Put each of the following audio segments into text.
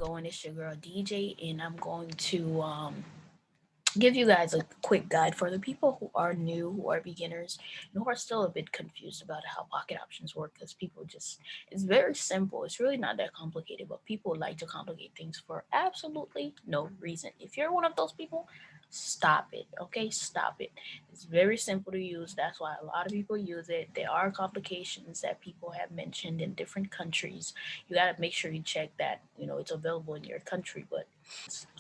going? It's your girl DJ, and I'm going to give you guys a quick guide for the people who are new, who are beginners, and who are still a bit confused about how pocket options work. Because people just, it's very simple. It's really not that complicated, but people like to complicate things for absolutely no reason. If you're one of those people, stop it. Okay, stop it. It's very simple to use. That's why a lot of people use it. There are complications that people have mentioned in different countries. You got to make sure you check that it's available in your country. But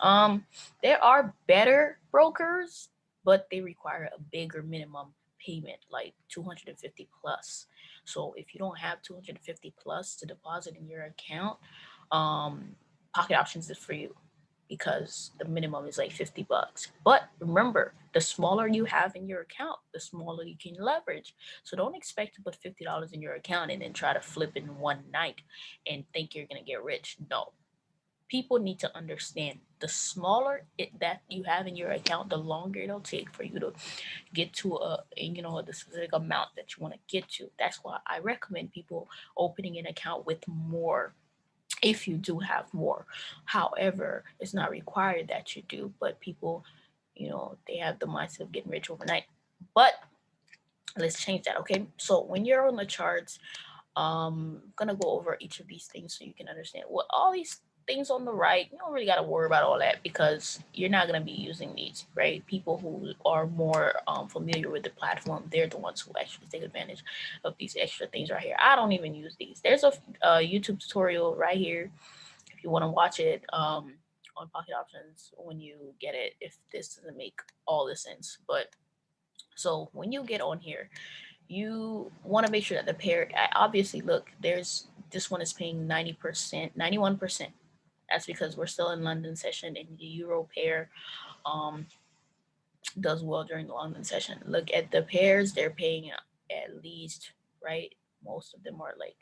um there are better brokers, but they require a bigger minimum payment, like 250 plus. So if you don't have 250 plus to deposit in your account, Pocket Options is for you because the minimum is like 50 bucks. But remember, the smaller you have in your account, the smaller you can leverage. So don't expect to put $50 in your account and then try to flip in one night and think you're going to get rich. No, people need to understand the smaller that you have in your account, the longer it'll take for you to get to the specific amount that you want to get to. That's why I recommend people opening an account with more if you do have more. However, it's not required that you do, but people, they have the mindset of getting rich overnight. But let's change that. Okay, so when you're on the charts, I'm gonna go over each of these things so you can understand what all these things on the right. You don't really gotta worry about all that because you're not gonna be using these, right? People who are more familiar with the platform, they're the ones who actually take advantage of these extra things right here. I don't even use these. There's a YouTube tutorial right here if you want to watch it on Pocket Options when you get it. If this doesn't make all the sense, but so when you get on here, you want to make sure that the pair obviously look, there's this one is paying 90%, 91%. That's because we're still in London session and the euro pair um does well during the London session. Look at the pairs, they're paying at least, right, most of them are like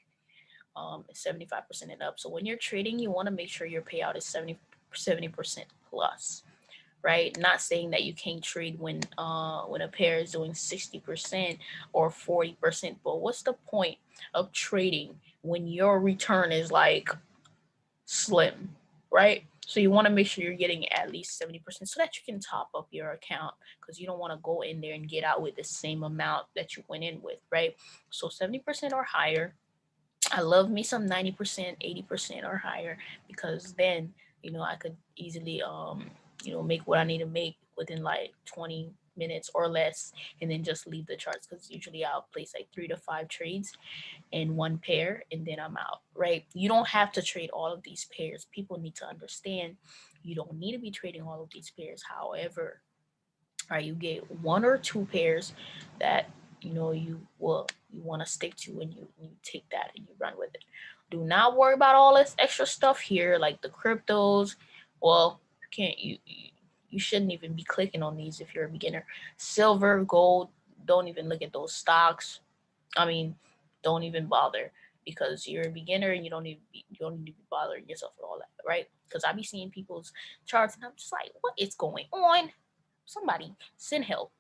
75% and up. So when you're trading, you want to make sure your payout is 70% plus, right? Not saying that you can't trade when a pair is doing 60% or 40%, but what's the point of trading when your return is like slim, right? So you want to make sure you're getting at least 70% so that you can top up your account because you don't want to go in there and get out with the same amount that you went in with, right? So 70% or higher. I love me some 90%, 80% or higher because then, I could easily make what I need to make within like 20 minutes or less and then just leave the charts because usually I'll place like 3 to 5 trades in one pair and then I'm out, right? You don't have to trade all of these pairs. People need to understand you don't need to be trading all of these pairs. However, right, you get 1 or 2 pairs that you want to stick to and you take that and you run with it. Do not worry about all this extra stuff here like the cryptos. Well, you shouldn't even be clicking on these if you're a beginner. Silver, gold, don't even look at those stocks. I mean, don't even bother because you're a beginner and you don't need to be bothering yourself with all that, right? Because I be seeing people's charts and I'm just like, what is going on? Somebody send help,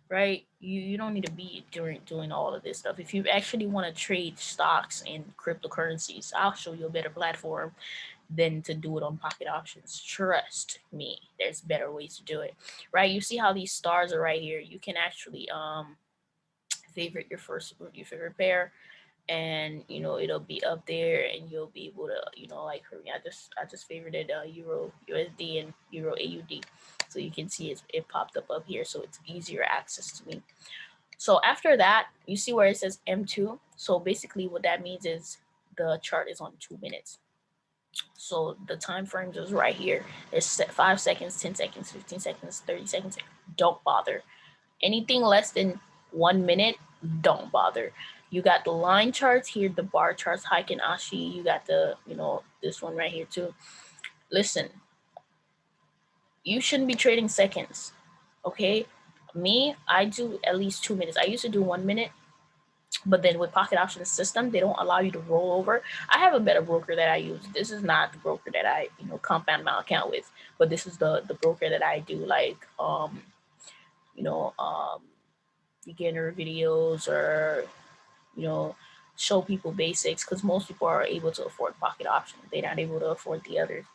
right? You don't need to be doing all of this stuff. If you actually want to trade stocks and cryptocurrencies, I'll show you a better platform than to do it on Pocket Options. Trust me, there's better ways to do it, right? You see how these stars are right here. You can actually favorite your favorite pair and it'll be up there and you'll be able to like for me I just favorited euro USD and euro AUD, so you can see it popped up here so it's easier access to me. So after that you see where it says M2, so basically what that means is the chart is on 2 minutes. So the time frames is right here. It's 5 seconds, 10 seconds, 15 seconds, 30 seconds. Don't bother. Anything less than 1 minute, don't bother. You got the line charts here, the bar charts, Heiken Ashi. You got this one right here too. Listen, you shouldn't be trading seconds, okay? Me, I do at least 2 minutes. I used to do 1 minute, but then with Pocket Options system, they don't allow you to roll over. I have a better broker that I use. This is not the broker that I compound my account with, but this is the broker that I do like you know um beginner videos or you know show people basics because most people are able to afford Pocket Options. They're not able to afford the others.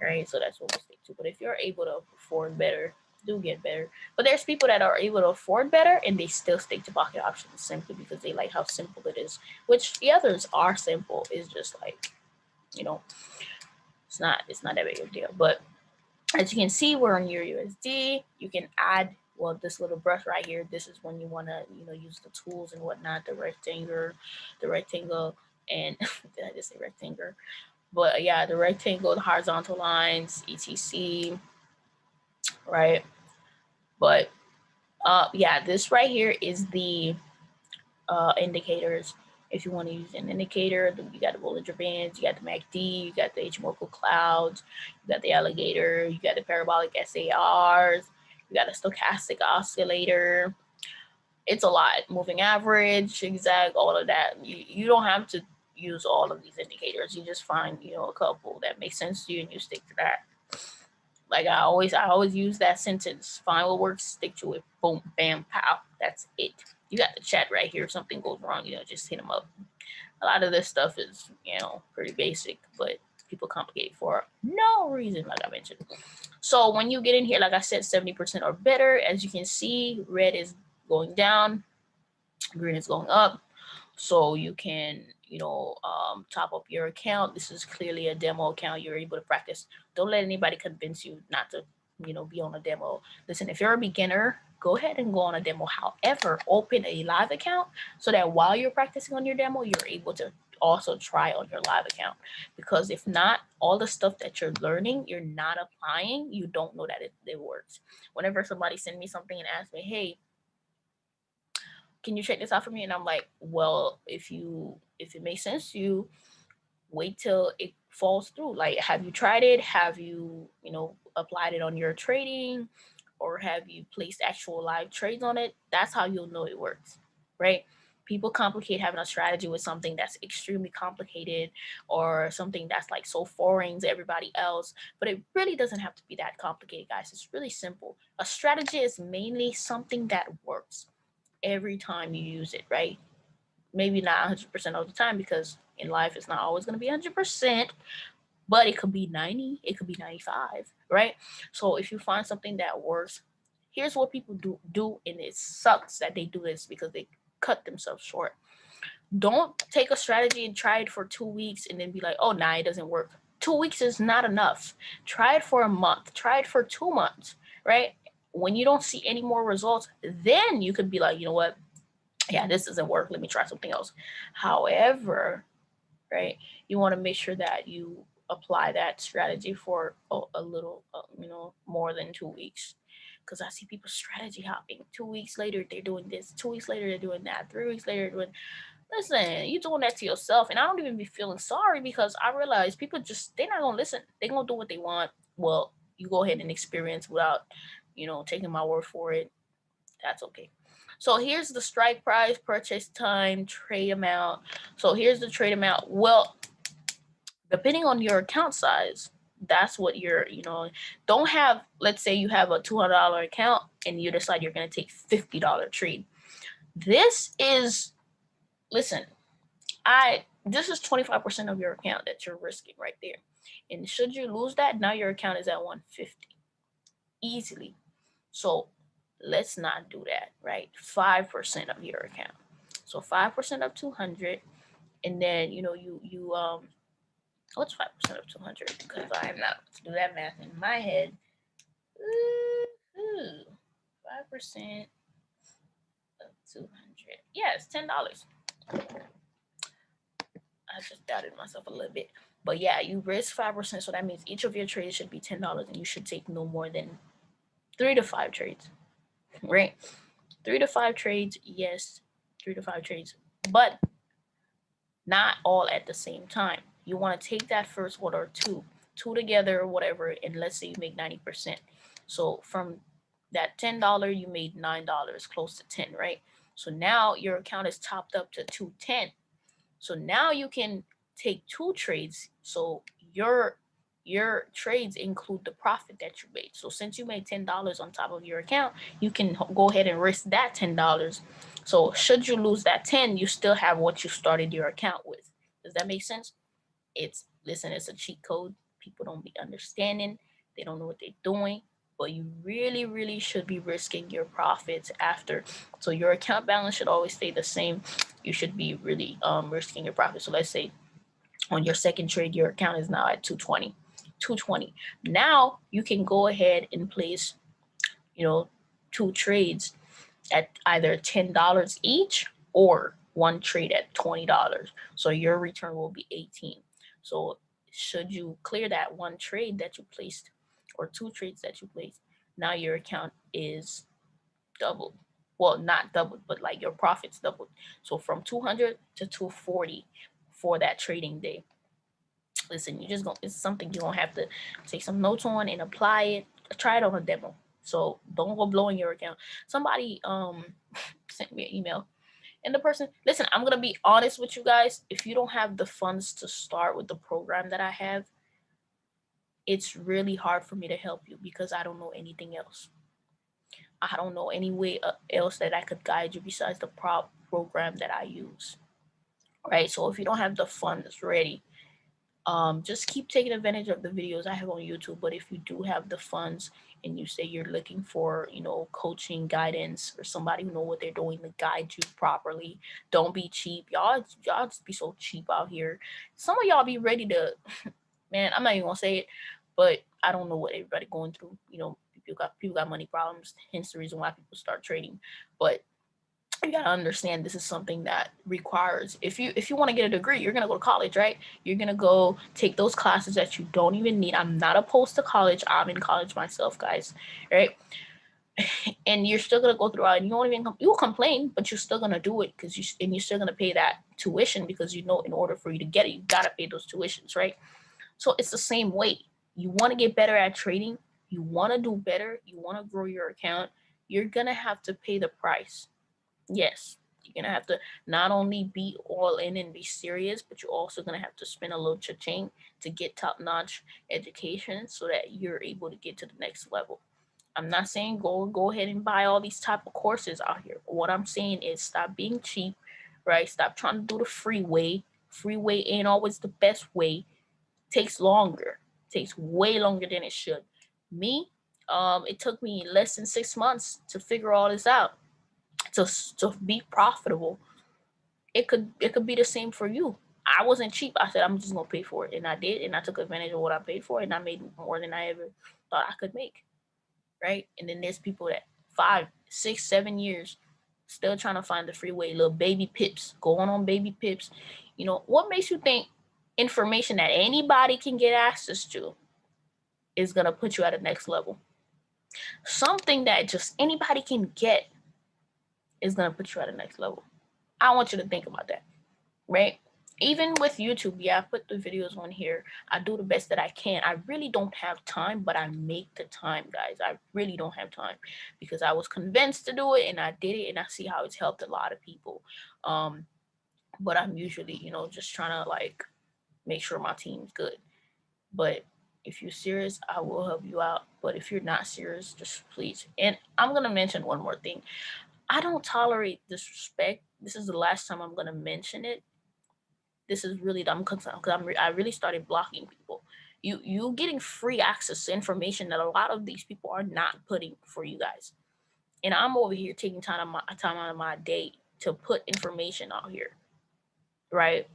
right? So that's what we stick to. But if you're able to afford better, do get better. But there's people that are able to afford better and they still stick to pocket options simply because they like how simple it is. Which the others are simple. It's just like, you know, it's not that big of a deal. But as you can see, we're on your USD. You can add, well, this little brush right here. This is when you want to, use the tools and whatnot, the rectangle, and did I just say rectangle? But yeah, the rectangle, the horizontal lines, etc. Right? But yeah, this right here is the indicators. If you want to use an indicator, you got the Bollinger Bands, you got the MACD, you got the Ichimoku clouds, you got the alligator, you got the parabolic SARs, you got a stochastic oscillator. It's a lot. Moving average, zigzag, all of that. You don't have to use all of these indicators. You just find, a couple that make sense to you and you stick to that. Like I always use that sentence. Find what works, stick to it. Boom, bam, pow. That's it. You got the chat right here. If something goes wrong, just hit them up. A lot of this stuff is, pretty basic, but people complicate for no reason, like I mentioned. So when you get in here, like I said, 70% or better. As you can see, red is going down, green is going up. So you can, top up your account. This is clearly a demo account. You're able to practice. Don't let anybody convince you not to, be on a demo. Listen, if you're a beginner, go ahead and go on a demo. However, open a live account so that while you're practicing on your demo, you're able to also try on your live account. Because if not, all the stuff that you're learning, you're not applying, you don't know that it works. Whenever somebody sends me something and asks me, hey, can you check this out for me? And I'm like, well, if it makes sense to you, wait till it falls through. Like, have you tried it? Have you, applied it on your trading, or have you placed actual live trades on it? That's how you'll know it works, right? People complicate having a strategy with something that's extremely complicated or something that's like so foreign to everybody else. But it really doesn't have to be that complicated, guys. It's really simple. A strategy is mainly something that works every time you use it, right? Maybe not 100% of the time, because in life it's not always going to be 100%, but it could be 90, it could be 95, right? So if you find something that works, here's what people do, and it sucks that they do this because they cut themselves short. Don't take a strategy and try it for 2 weeks and then be like, oh, nah, it doesn't work. 2 weeks is not enough. Try it for a month, try it for 2 months, right? When you don't see any more results, then you could be like, you know what, yeah, this doesn't work, let me try something else. However, right, you want to make sure that you apply that strategy for a little, more than 2 weeks. Because I see people strategy hopping. 2 weeks later, they're doing this. 2 weeks later, they're doing that. 3 weeks later, they're doing. Listen, you're doing that to yourself, and I don't even be feeling sorry because I realize people they're not gonna listen. They're gonna do what they want. Well, you go ahead and experience without, taking my word for it. That's okay. So here's the strike price, purchase time, trade amount. So here's the trade amount. Well, depending on your account size, that's what you're, don't have, let's say you have a $200 account and you decide you're going to take $50 trade. This is, listen, this is 25% of your account that you're risking right there. And should you lose that, now your account is at 150 easily. So let's not do that, right? 5% of your account. So 5% of 200, and then what's 5% of 200? Because I'm not to do that math in my head. 5% of 200. Yeah, it's $10. I just doubted myself a little bit. But yeah, you risk 5%, so that means each of your trades should be $10, and you should take no more than 3 to 5 trades, right? 3 to 5 trades, yes, 3 to 5 trades, but not all at the same time. You want to take that first order or two together or whatever, and let's say you make 90%. So from that $10, you made $9, close to 10, right? So now your account is topped up to 210. So now you can take 2 trades. So your trades include the profit that you made. So since you made $10 on top of your account, you can go ahead and risk that $10. So should you lose that 10, you still have what you started your account with. Does that make sense? It's a cheat code. People don't be understanding. They don't know what they're doing. But you really, really should be risking your profits after. So your account balance should always stay the same. You should be really risking your profits. So let's say on your second trade, your account is now at 220. 220. Now you can go ahead and place, you know, two trades at either $10 each or one trade at $20. So your return will be 18. So should you clear that one trade that you placed or two trades that you placed, now your account is doubled. Well, not doubled, but like your profits doubled. So from 200 to 240 for that trading day. Listen, you just going it's something you're gonna have to take some notes on and apply it. Try it on a demo. So don't go blowing your account. Somebody sent me an email. And the person, listen, I'm gonna be honest with you guys. If you don't have the funds to start with the program that I have, it's really hard for me to help you because I don't know anything else. I don't know any way else that I could guide you besides the program that I use. Right? So if you don't have the funds ready, just keep taking advantage of the videos I have on YouTube. But if you do have the funds and you say you're looking for, coaching, guidance, or somebody who know what they're doing to guide you properly, don't be cheap. Y'all just be so cheap out here. Some of y'all be ready to, man, I'm not even gonna say it, but I don't know what everybody going through. People got money problems, hence the reason why people start trading. But you gotta understand this is something that requires, if you want to get a degree, you're gonna go to college, right? You're gonna go take those classes that you don't even need. I'm not opposed to college. I'm in college myself, guys, right? And you're still gonna go through it, and you won't even you'll complain, but you're still gonna do it because you're still gonna pay that tuition because in order for you to get it, you gotta pay those tuitions, right? So it's the same way. You want to get better at trading, you want to do better, you want to grow your account, you're gonna have to pay the price. Yes, you're gonna have to not only be all in and be serious, but you're also gonna have to spend a little cha-ching to get top-notch education so that you're able to get to the next level. I'm not saying go ahead and buy all these type of courses out here. What I'm saying is stop being cheap, right? Stop trying to do the free way. Free way ain't always the best way. Takes longer. Takes way longer than it should. Me, it took me less than 6 months to figure all this out to be profitable. It could be the same for you. I wasn't cheap. I said I'm just gonna pay for it, and I did, and I took advantage of what I paid for, and I made more than I ever thought I could make. Right? And then there's people that 5, 6, 7 years still trying to find the freeway, little baby pips, going on baby pips. What makes you think information that anybody can get access to is gonna put you at the next level? Something that just anybody can get is gonna put you at the next level. I want you to think about that, right? Even with YouTube, yeah, I put the videos on here. I do the best that I can. I really don't have time, but I make the time, guys. I really don't have time because I was convinced to do it and I did it, and I see how it's helped a lot of people. But I'm usually, just trying to like make sure my team's good. But if you're serious, I will help you out. But if you're not serious, just please. And I'm gonna mention one more thing. I don't tolerate disrespect. This is the last time I'm gonna mention it. This is really dumb because I really started blocking people. You getting free access to information that a lot of these people are not putting for you guys, and I'm over here taking time out of my day to put information out here, right?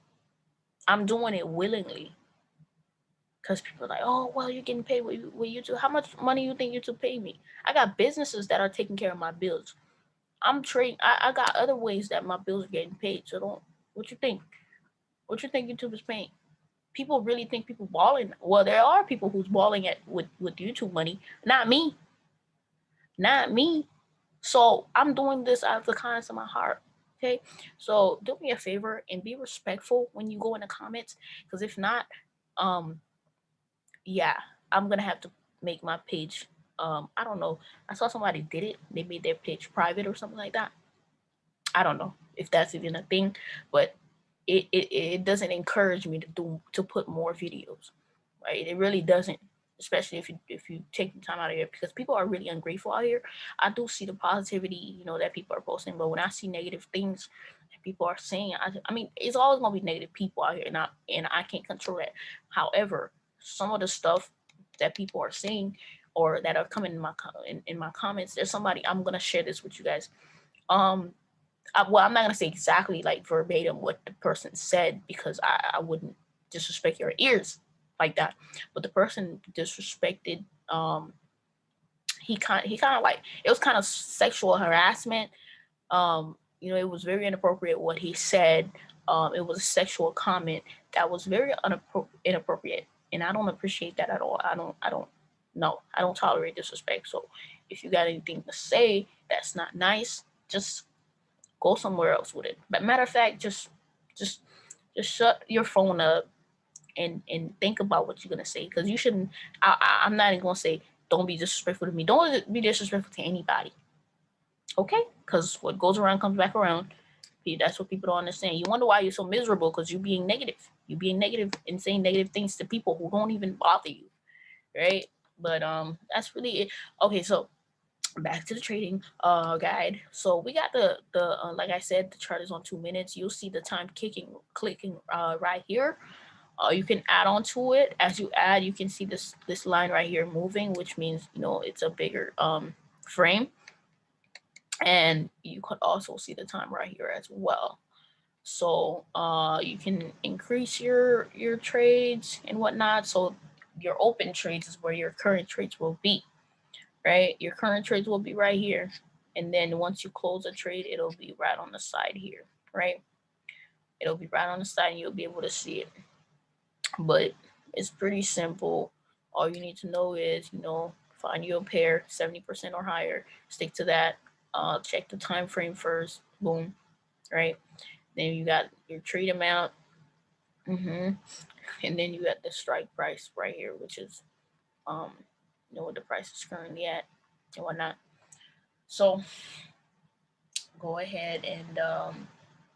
I'm doing it willingly because people are like, oh well, you're getting paid with YouTube. How much money you think YouTube pay me? I got businesses that are taking care of my bills. I'm trading. I got other ways that my bills are getting paid. So don't. What you think? What you think YouTube is paying? People really think people balling. Well, there are people who's balling with YouTube money. Not me. Not me. So I'm doing this out of the kindness of my heart. Okay. So do me a favor and be respectful when you go in the comments. Because if not, um, yeah, I'm gonna have to make my page. I don't know. I saw somebody did it. They made their page private or something like that. I don't know if that's even a thing, but it doesn't encourage me to put more videos, right? It really doesn't, especially if you take the time out of here because people are really ungrateful out here. I do see the positivity, that people are posting, but when I see negative things that people are saying, I mean, it's always gonna be negative people out here, and I can't control that. However, some of the stuff that people are saying or that are coming in my comments. There's somebody, I'm gonna share this with you guys. Well, I'm not gonna say exactly like verbatim what the person said because I wouldn't disrespect your ears like that. But the person disrespected. He kind of like, it was kind of sexual harassment. It was very inappropriate what he said. It was a sexual comment that was very inappropriate, and I don't appreciate that at all. I don't tolerate disrespect. So if you got anything to say that's not nice, just go somewhere else with it. But matter of fact, just just shut your phone up and think about what you're gonna say, because you shouldn't. I'm not even gonna say don't be disrespectful to me. Don't be disrespectful to anybody. Okay? Because what goes around comes back around. That's what people don't understand. You wonder why you're so miserable because you're being negative. You're being negative and saying negative things to people who don't even bother you, right? But that's really it. Okay, so back to the trading guide. So we got the like I said, the chart is on 2 minutes. You'll see the time clicking right here. You can add on to it. As you add, you can see this line right here moving, which means it's a bigger frame. And you could also see the time right here as well. So you can increase your trades and whatnot. So your open trades is where your current trades will be, right? Your current trades will be right here. And then once you close a trade, it'll be right on the side here, right? It'll be right on the side and you'll be able to see it. But it's pretty simple. All you need to know is, find you a pair 70% or higher, stick to that. Check the time frame first. Boom, right? Then you got your trade amount, and then you got the strike price right here, which is what the price is currently at and whatnot. So go ahead and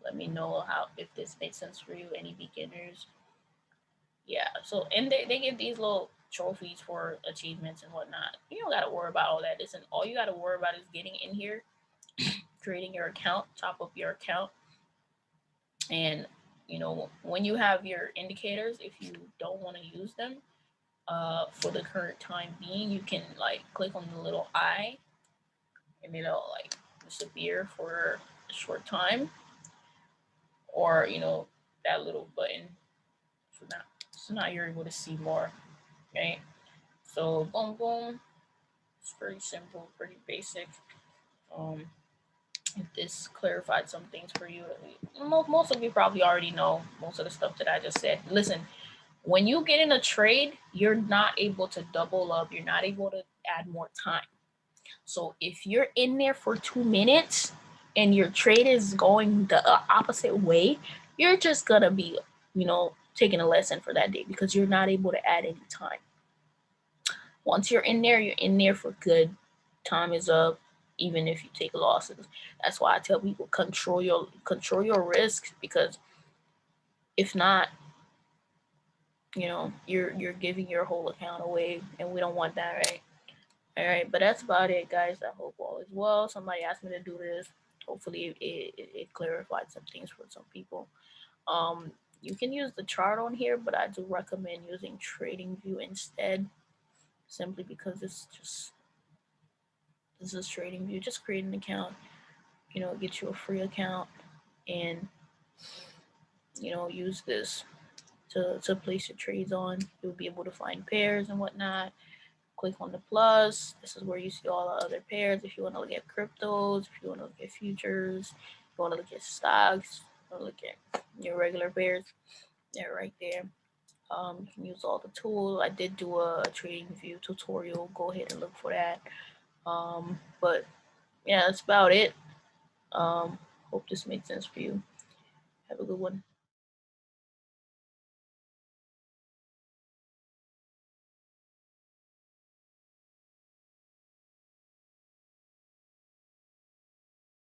let me know if this made sense for you. Any beginners? Yeah. So and they give these little trophies for achievements and whatnot. You don't gotta worry about all that. Listen, all you gotta worry about is getting in here, creating your account, top up your account, and when you have your indicators, if you don't want to use them for the current time being, you can like click on the little eye and it'll like disappear for a short time, or that little button. So now you're able to see more, right? So boom boom, it's pretty simple, pretty basic. um if this clarified some things for you, most of you probably already know most of the stuff that I just said. Listen, when you get in a trade, you're not able to double up, you're not able to add more time. So if you're in there for 2 minutes and your trade is going the opposite way, you're just gonna be, taking a lesson for that day because you're not able to add any time. Once you're in there for good. Time is up, even if you take losses. That's why I tell people control your risk, because if not, you're giving your whole account away, and we don't want that, right? All right, but that's about it, guys. I hope all is well. Somebody asked me to do this. Hopefully, it clarified some things for some people. You can use the chart on here, but I do recommend using TradingView instead, simply because this is TradingView. Just create an account, get you a free account, and use this to place your trades on. You'll be able to find pairs and whatnot. Click on the plus. This is where you see all the other pairs. If you want to look at cryptos, if you want to look at futures, if you want to look at stocks, you want to look at your regular pairs, they're right there. You can use all the tools. I did do a TradingView tutorial. Go ahead and look for that. But yeah, that's about it. Hope this made sense for you. Have a good one.